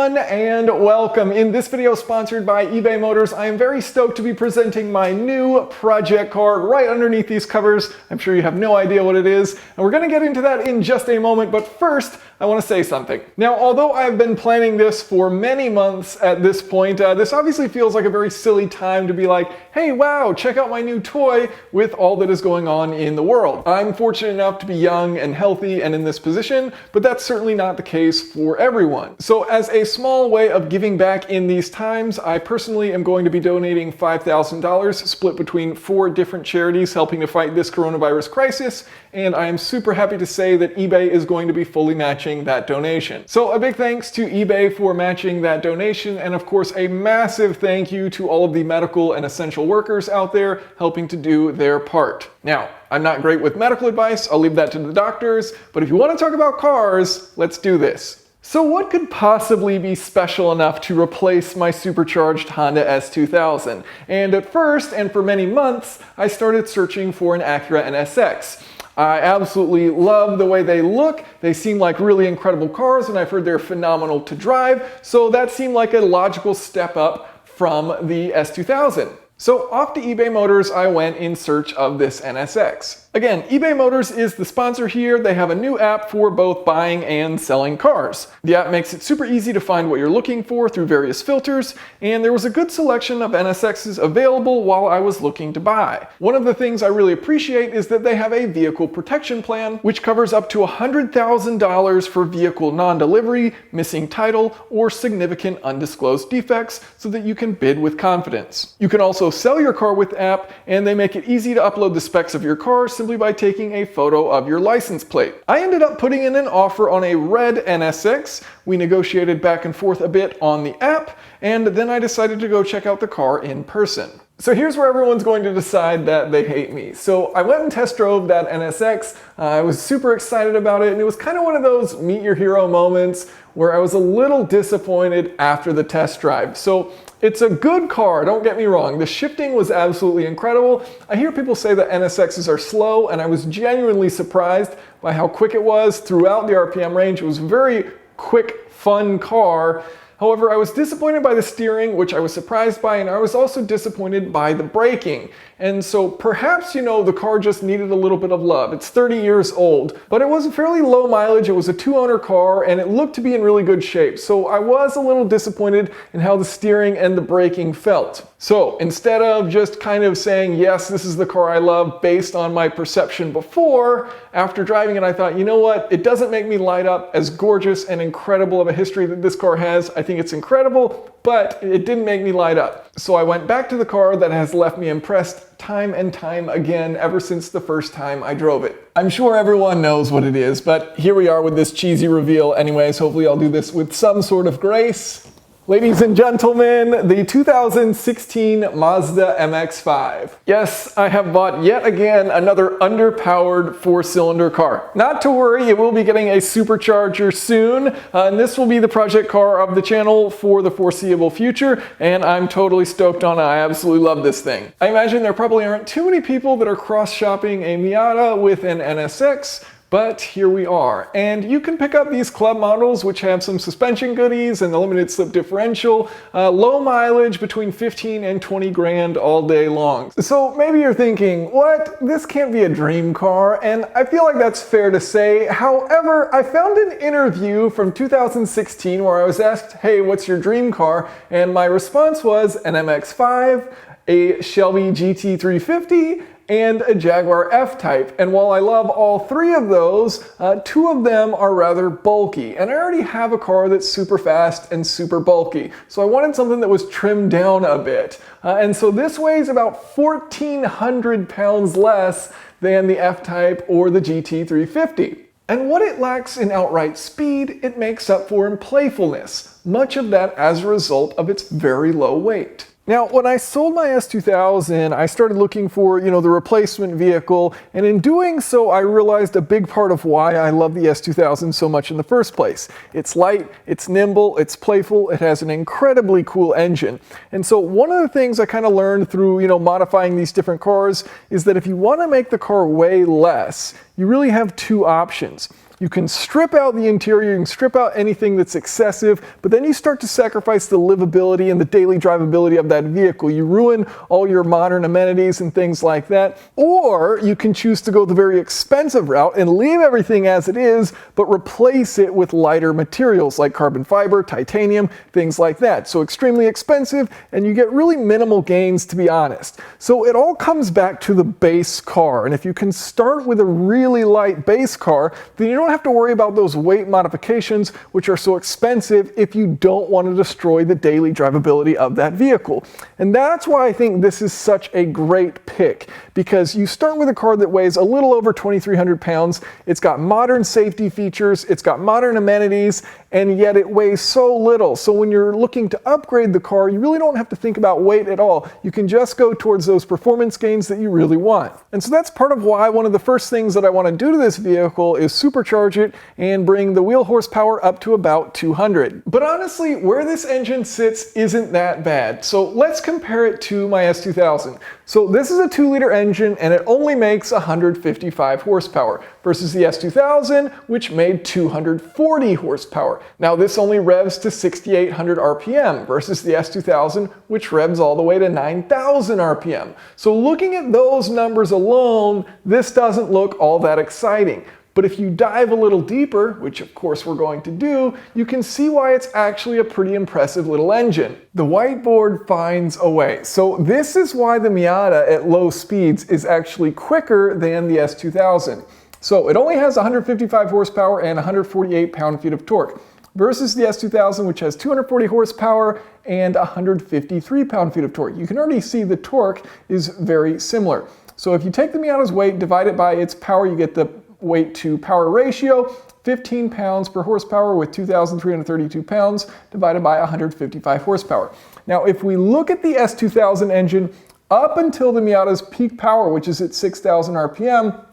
everyone, and welcome. In this video sponsored by eBay Motors, I am very stoked to be presenting my new project car right underneath these covers. I'm sure you have no idea what it is, and we're going to get into that in just a moment, but first, I want to say something. Now, although I've been planning this for many months at this point, this obviously feels like a very silly time to be like, hey, wow, check out my new toy with all that is going on in the world. I'm fortunate enough to be young and healthy and in this position, but that's certainly not the case for everyone. So as a small way of giving back in these times, I personally am going to be donating $5,000 split between 4 different charities helping to fight this coronavirus crisis, and I am super happy to say that eBay is going to be fully matching that donation. So a big thanks to eBay for matching that donation, and of course a massive thank you to all of the medical and essential workers out there helping to do their part. Now, I'm not great with medical advice, I'll leave that to the doctors, but if you want to talk about cars, let's do this. So what could possibly be special enough to replace my supercharged Honda S2000? And at first, and for many months, I started searching for an Acura NSX. I absolutely love the way they look. They seem like really incredible cars, and I've heard they're phenomenal to drive, so that seemed like a logical step up from the S2000. So off to eBay Motors I went in search of this NSX. Again, eBay Motors is the sponsor here. They have a new app for both buying and selling cars. The app makes it super easy to find what you're looking for through various filters, and there was a good selection of NSXs available while I was looking to buy. One of the things I really appreciate is that they have a vehicle protection plan, which covers up to $100,000 for vehicle non-delivery, missing title, or significant undisclosed defects so that you can bid with confidence. You can also sell your car with the app, and they make it easy to upload the specs of your car simply by taking a photo of your license plate. I ended up putting in an offer on a red NSX. We negotiated back and forth a bit on the app, and then I decided to go check out the car in person. So here's where everyone's going to decide that they hate me. So I went and test drove that NSX. I was super excited about it, and it was kind of one of those meet your hero moments where I was a little disappointed after the test drive. So it's a good car, don't get me wrong. The shifting was absolutely incredible. I hear people say that NSXs are slow, and I was genuinely surprised by how quick it was throughout the RPM range. It was a very quick, fun car. However, I was disappointed by the steering, which I was surprised by, and I was also disappointed by the braking. And so perhaps, the car just needed a little bit of love. It's 30 years old, but it was a fairly low mileage. It was a 2-owner car, and it looked to be in really good shape. So I was a little disappointed in how the steering and the braking felt. So instead of just kind of saying, yes, this is the car I love based on my perception before, after driving it, I thought, you know what? It doesn't make me light up as gorgeous and incredible of a history that this car has. I think it's incredible, but it didn't make me light up. So I went back to the car that has left me impressed time and time again ever since the first time I drove it. I'm sure everyone knows what it is, but here we are with this cheesy reveal anyways. Hopefully I'll do this with some sort of grace. Ladies and gentlemen, the 2016 Mazda MX-5. Yes, I have bought yet again another underpowered 4-cylinder car. Not to worry, it will be getting a supercharger soon, and this will be the project car of the channel for the foreseeable future, and I'm totally stoked on it. I absolutely love this thing. I imagine there probably aren't too many people that are cross-shopping a Miata with an NSX, but here we are. And you can pick up these club models which have some suspension goodies and the limited slip differential, low mileage between 15 and 20 grand all day long. So maybe you're thinking, what? This can't be a dream car, and I feel like that's fair to say. However, I found an interview from 2016 where I was asked, hey, what's your dream car? And my response was an MX-5, a Shelby GT350, and a Jaguar F-Type. And while I love all 3 of those, 2 of them are rather bulky. And I already have a car that's super fast and super bulky. So I wanted something that was trimmed down a bit. And so this weighs about 1,400 pounds less than the F-Type or the GT350. And what it lacks in outright speed, it makes up for in playfulness. Much of that as a result of its very low weight. Now, when I sold my S2000, I started looking for, the replacement vehicle, and in doing so, I realized a big part of why I love the S2000 so much in the first place. It's light, it's nimble, it's playful, it has an incredibly cool engine. And so one of the things I kind of learned through, modifying these different cars is that if you want to make the car weigh less, you really have 2 options. You can strip out the interior, you can strip out anything that's excessive, but then you start to sacrifice the livability and the daily drivability of that vehicle. You ruin all your modern amenities and things like that. Or you can choose to go the very expensive route and leave everything as it is, but replace it with lighter materials like carbon fiber, titanium, things like that. So extremely expensive, and you get really minimal gains, to be honest. So it all comes back to the base car. And if you can start with a really light base car, then you don't have to worry about those weight modifications, which are so expensive if you don't want to destroy the daily drivability of that vehicle. And that's why I think this is such a great pick, because you start with a car that weighs a little over 2,300 pounds. It's got modern safety features, it's got modern amenities, and yet it weighs so little. So when you're looking to upgrade the car, you really don't have to think about weight at all. You can just go towards those performance gains that you really want. And so that's part of why one of the first things that I want to do to this vehicle is supercharge it and bring the wheel horsepower up to about 200. But honestly, where this engine sits isn't that bad. So let's compare it to my S2000. So this is a 2-liter engine and it only makes 155 horsepower versus the S2000, which made 240 horsepower. Now this only revs to 6,800 RPM versus the S2000, which revs all the way to 9,000 RPM. So looking at those numbers alone, this doesn't look all that exciting. But if you dive a little deeper, which of course we're going to do, you can see why it's actually a pretty impressive little engine. The whiteboard finds a way. So this is why the Miata at low speeds is actually quicker than the S2000. So it only has 155 horsepower and 148 pound-feet of torque, versus the S2000, which has 240 horsepower and 153 pound-feet of torque. You can already see the torque is very similar. So if you take the Miata's weight, divide it by its power, you get the weight to power ratio, 15 pounds per horsepower with 2,332 pounds divided by 155 horsepower. Now, if we look at the S2000 engine up until the Miata's peak power, which is at 6,000 RPM,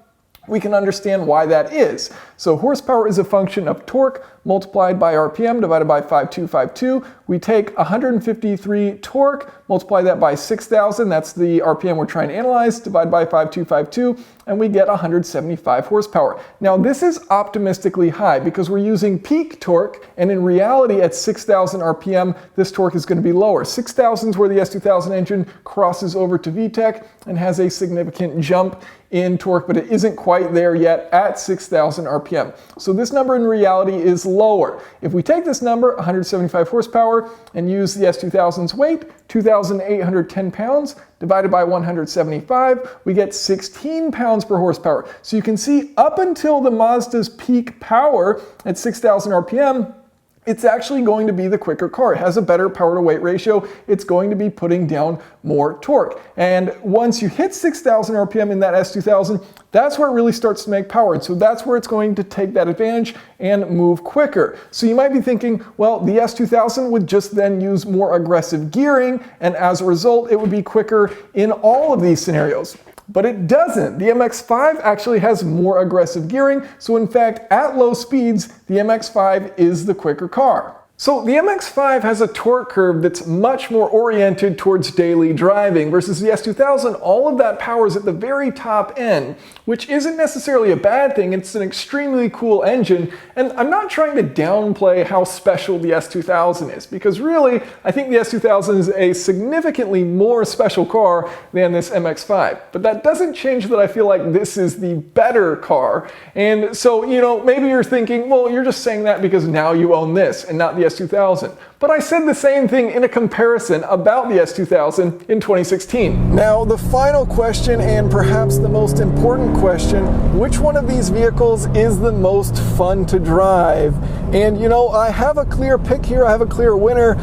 we can understand why that is. So horsepower is a function of torque multiplied by RPM divided by 5252. We take 153 torque, multiply that by 6,000, that's the RPM we're trying to analyze, divide by 5252, and we get 175 horsepower. Now this is optimistically high because we're using peak torque, and in reality at 6,000 RPM, this torque is going to be lower. 6,000 is where the S2000 engine crosses over to VTEC and has a significant jump in torque, but it isn't quite there yet at 6,000 RPM. So this number in reality is lower. If we take this number, 175 horsepower, and use the S2000's weight, 2,810 pounds, divided by 175, we get 16 pounds per horsepower. So you can see up until the Mazda's peak power at 6,000 RPM, it's actually going to be the quicker car. It has a better power to weight ratio. It's going to be putting down more torque. And once you hit 6,000 RPM in that S2000, that's where it really starts to make power. And so that's where it's going to take that advantage and move quicker. So you might be thinking, well, the S2000 would just then use more aggressive gearing, and as a result, it would be quicker in all of these scenarios. But it doesn't. The MX-5 actually has more aggressive gearing, so in fact, at low speeds, the MX-5 is the quicker car. So the MX-5 has a torque curve that's much more oriented towards daily driving versus the S2000. All of that power is at the very top end, which isn't necessarily a bad thing. It's an extremely cool engine, and I'm not trying to downplay how special the S2000 is, because really, I think the S2000 is a significantly more special car than this MX-5. But that doesn't change that I feel like this is the better car. And so, you know, maybe you're thinking, well, you're just saying that because now you own this and not the S2000. But I said the same thing in a comparison about the S2000 in 2016. Now, the final question, and perhaps the most important question, which one of these vehicles is the most fun to drive? And you know, I have a clear pick here, I have a clear winner,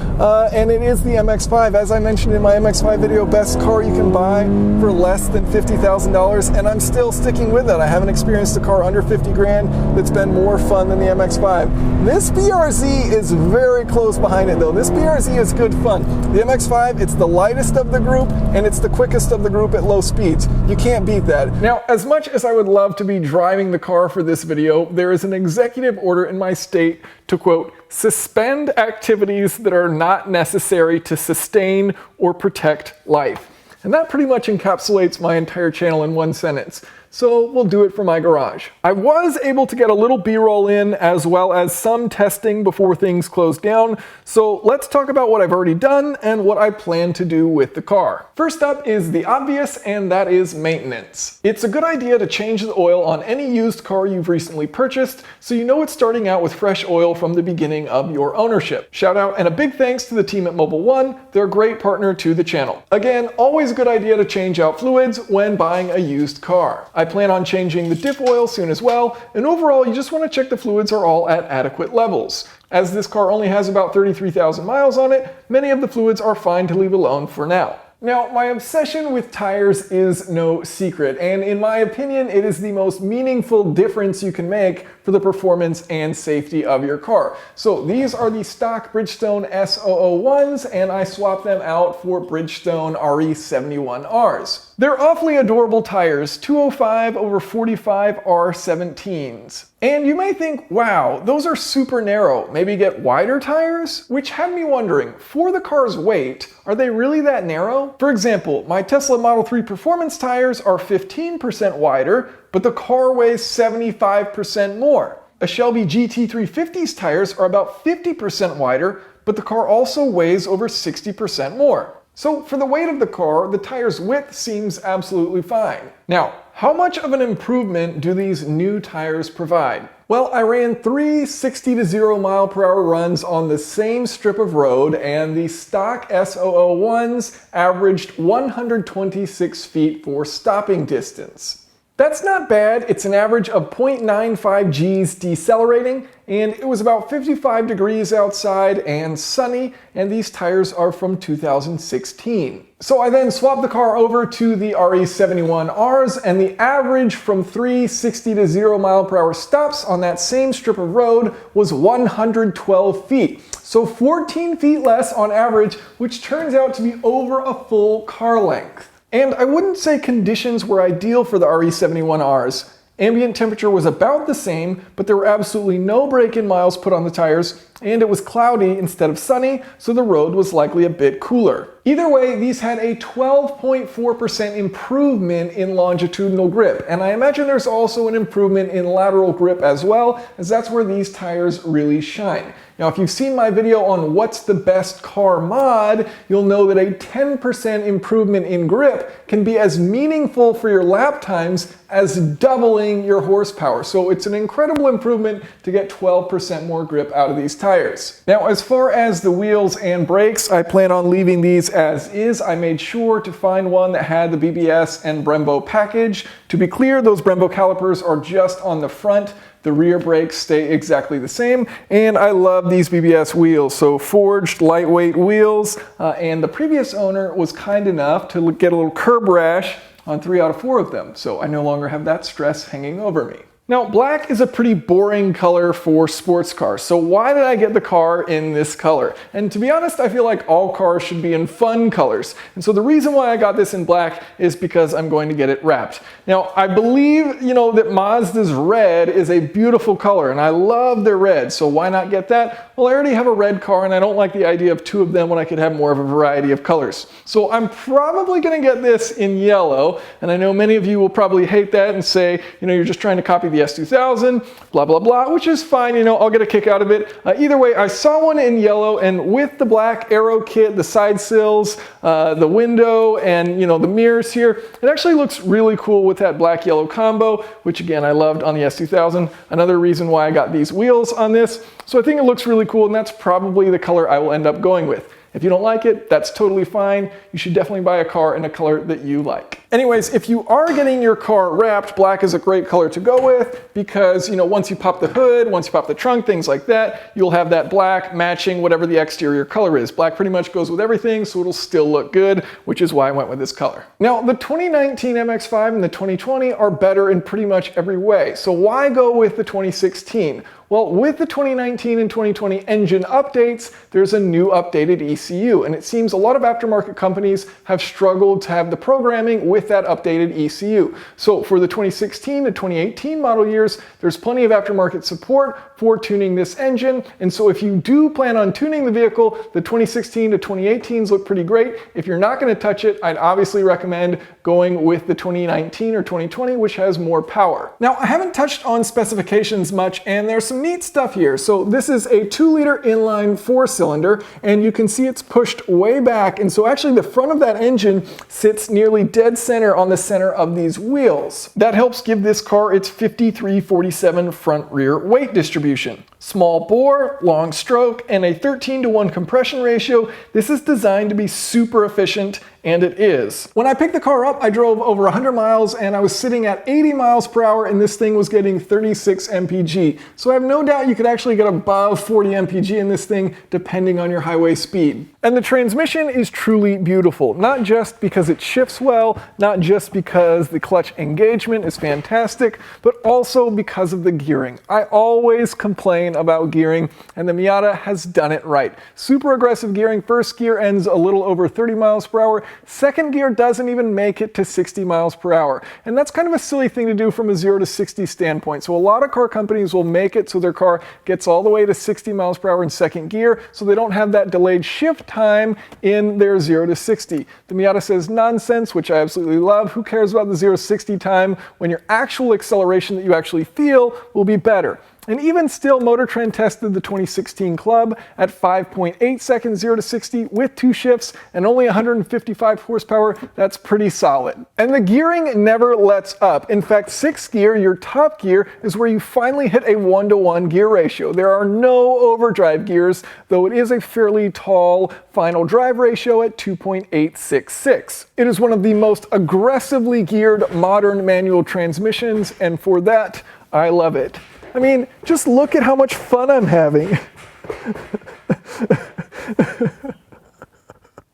and it is the MX-5. As I mentioned in my MX-5 video, best car you can buy for less than $50,000, and I'm still sticking with it. I haven't experienced a car under 50 grand that's been more fun than the MX-5. This BRZ is very close behind it though. This BRZ is good fun. The MX-5, it's the lightest of the group and it's the quickest of the group at low speeds. You can't beat that. Now, as much as I would love to be driving the car for this video, there is an executive order in my state to, quote, suspend activities that are not necessary to sustain or protect life. And that pretty much encapsulates my entire channel in one sentence. so we'll do it for my garage. I was able to get a little B-roll in as well as some testing before things closed down, so let's talk about what I've already done and what I plan to do with the car. First up is the obvious, and that is maintenance. It's a good idea to change the oil on any used car you've recently purchased so you know it's starting out with fresh oil from the beginning of your ownership. Shout out and a big thanks to the team at Mobil 1, they're a great partner to the channel. Again, always a good idea to change out fluids when buying a used car. I plan on changing the diff oil soon as well, and overall you just want to check the fluids are all at adequate levels. As this car only has about 33,000 miles on it, many of the fluids are fine to leave alone for now. Now, my obsession with tires is no secret, and in my opinion, it is the most meaningful difference you can make for the performance and safety of your car. So these are the stock Bridgestone S001s, and I swapped them out for Bridgestone RE71Rs. They're awfully adorable tires, 205/45 R17s. And you may think, wow, those are super narrow, maybe get wider tires? Which had me wondering, for the car's weight, are they really that narrow? For example, my Tesla Model 3 Performance tires are 15% wider, but the car weighs 75% more. A Shelby GT350's tires are about 50% wider, but the car also weighs over 60% more. So for the weight of the car, the tire's width seems absolutely fine. Now, how much of an improvement do these new tires provide? Well, I ran 3 60-to-0 mile/hour runs on the same strip of road, and the stock S001s averaged 126 feet for stopping distance. That's not bad. It's an average of 0.95 Gs decelerating, and it was about 55 degrees outside and sunny, and these tires are from 2016. So I then swapped the car over to the RE71Rs, and the average from 3 60-to-0 mile/hour stops on that same strip of road was 112 feet. So 14 feet less on average, which turns out to be over a full car length. And I wouldn't say conditions were ideal for the RE71Rs. Ambient temperature was about the same, but there were absolutely no break-in miles put on the tires, and it was cloudy instead of sunny, so the road was likely a bit cooler. Either way, these had a 12.4% improvement in longitudinal grip, and I imagine there's also an improvement in lateral grip as well, as that's where these tires really shine. Now, if you've seen my video on what's the best car mod, you'll know that a 10% improvement in grip can be as meaningful for your lap times as doubling your horsepower. So it's an incredible improvement to get 12% more grip out of these tires. Now, as far as the wheels and brakes, I plan on leaving these as is. I made sure to find one that had the BBS and Brembo package. To be clear, those Brembo calipers are just on the front. The rear brakes stay exactly the same, and I love these BBS wheels. So forged lightweight wheels, and the previous owner was kind enough to get a little curb rash on 3 out of 4 of them, so I no longer have that stress hanging over me. Now, black is a pretty boring color for sports cars, so why did I get the car in this color? And to be honest, I feel like all cars should be in fun colors. And so the reason why I got this in black is because I'm going to get it wrapped. Now, I believe, that Mazda's red is a beautiful color, and I love their red, so why not get that? Well, I already have a red car, and I don't like the idea of 2 of them when I could have more of a variety of colors. So I'm probably going to get this in yellow, and I know many of you will probably hate that and say, you're just trying to copy the S2000, blah, blah, blah, which is fine, I'll get a kick out of it. Either way, I saw one in yellow, and with the black aero kit, the side sills, the window, and the mirrors here, it actually looks really cool with that black-yellow combo, which again, I loved on the S2000. Another reason why I got these wheels on this. So I think it looks really cool, and that's probably the color I will end up going with. If you don't like it, that's totally fine. You should definitely buy a car in a color that you like. Anyways, if you are getting your car wrapped, black is a great color to go with because, once you pop the hood, once you pop the trunk, things like that, you'll have that black matching whatever the exterior color is. Black pretty much goes with everything, so it'll still look good, which is why I went with this color. Now, the 2019 MX-5 and the 2020 are better in pretty much every way. So why go with the 2016? Well, with the 2019 and 2020 engine updates, there's a new updated ECU, and it seems a lot of aftermarket companies have struggled to have the programming with that updated ECU. So for the 2016 to 2018 model years, there's plenty of aftermarket support for tuning this engine. And so if you do plan on tuning the vehicle, the 2016 to 2018s look pretty great. If you're not going to touch it, I'd obviously recommend going with the 2019 or 2020, which has more power. Now, I haven't touched on specifications much, and there's some neat stuff here. So this is a 2-liter inline 4-cylinder, and you can see it's pushed way back. And so actually the front of that engine sits nearly dead center on the center of these wheels. That helps give this car its 53-47 front-rear weight distribution. Small bore, long stroke, and a 13:1 compression ratio. This is designed to be super efficient, and it is. When I picked the car up, I drove over 100 miles and I was sitting at 80 miles per hour, and this thing was getting 36 mpg. So I have no doubt you could actually get above 40 mpg in this thing depending on your highway speed. And the transmission is truly beautiful, not just because it shifts well, not just because the clutch engagement is fantastic, but also because of the gearing. I always complain about gearing, and the Miata has done it right. Super aggressive gearing. First gear ends a little over 30 miles per hour. Second gear doesn't even make it to 60 miles per hour. And that's kind of a silly thing to do from a 0 to 60 standpoint. So a lot of car companies will make it so their car gets all the way to 60 miles per hour in second gear, so they don't have that delayed shift time in their 0 to 60. The Miata says nonsense, which I absolutely love. Who cares about the 0 to 60 time when your actual acceleration that you actually feel will be better? And even still, Motor Trend tested the 2016 Club at 5.8 seconds 0 to 60 with 2 shifts and only 155 horsepower. That's pretty solid. And the gearing never lets up. In fact, 6th gear, your top gear, is where you finally hit a 1-to-1 gear ratio. There are no overdrive gears, though it is a fairly tall final drive ratio at 2.866. It is one of the most aggressively geared modern manual transmissions, and for that, I love it. I mean, just look at how much fun I'm having.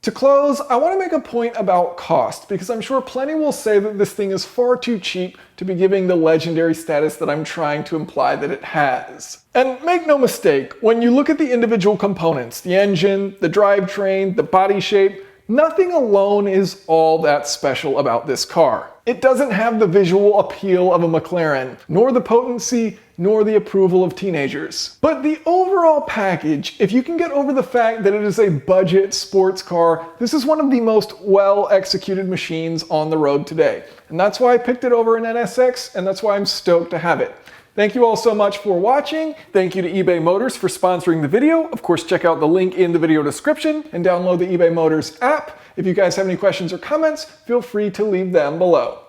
To close, I want to make a point about cost, because I'm sure plenty will say that this thing is far too cheap to be giving the legendary status that I'm trying to imply that it has. And make no mistake, when you look at the individual components, the engine, the drivetrain, the body shape, nothing alone is all that special about this car. It doesn't have the visual appeal of a McLaren, nor the potency, nor the approval of teenagers. But the overall package, if you can get over the fact that it is a budget sports car, this is one of the most well-executed machines on the road today. And that's why I picked it over an NSX, and that's why I'm stoked to have it. Thank you all so much for watching. Thank you to eBay Motors for sponsoring the video. Of course, check out the link in the video description and download the eBay Motors app. If you guys have any questions or comments, feel free to leave them below.